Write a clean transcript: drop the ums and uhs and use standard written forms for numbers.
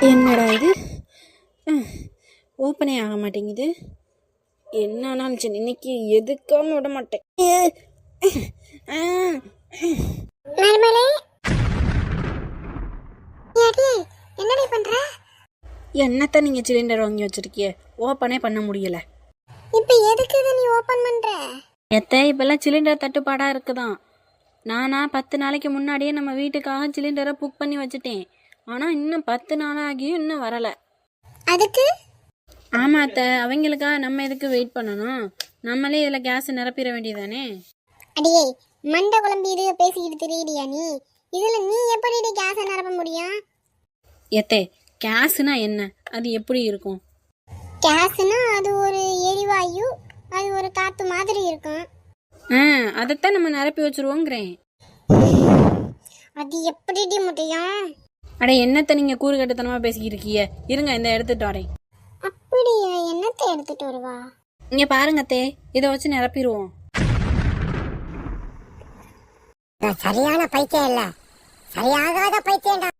என்னடா இது ஓப்பனே ஆக மாட்டேங்குது. என்னானாலும் சரி இன்னைக்கு எதுக்காம விட மாட்டேன். என்னடி பண்ற? என்னத்த நீங்க சிலிண்டர் வாங்கி வச்சிருக்கிய, ஓப்பனே பண்ண முடியல. இப்ப எதுக்கு இதை நீ ஓபன் பண்ற? இப்பெல்லாம் சிலிண்டர் தட்டுப்பாடா இருக்குதான். நானா 10 நாளைக்கு முன்னாடியே நம்ம வீட்டுக்காக சிலிண்டரை புக் பண்ணி வச்சுட்டேன். ஆனா இன்னும் 10 நாளாகியும் இன்னும் வரல. அதுக்கு? ஆமா அத்தை, அவங்களுக்காக நம்ம எதுக்கு வெயிட் பண்ணணும்? நம்மளே இதுல கேஸ் நிரப்பிட வேண்டியதானே. அடியே மண்டை குழம்பி இது பேசிக்கிட்டு தெரியுறியா நீ? இதுல நீ எப்படி கேஸை நிரப்ப முடியும்? எத்தே, கேஸ்னா என்ன, அது எப்படி இருக்கும்? கேஸ்னா அது ஒரு எரிவாயு, அது ஒரு காத்து மாதிரி இருக்கும். அதைத்தான் நம்ம நிரப்பி வச்சிருவோங்கிறேன். அது எப்படி முடியும்? அட என்னத்த நீங்க கூறு கட்டுத்தனமா பேசிக்கிட்டு இருக்கீங்க. இருங்க இந்த எடுத்துட்டு வரேன். அப்படியே என்னத்தை எடுத்துட்டு வருவா? இங்க பாருங்க அத்தே, இதை வச்சு நிரப்பிடுவோம். சரியான பைத்தியம் இல்ல, சரியாகாத பைத்தியம்டா.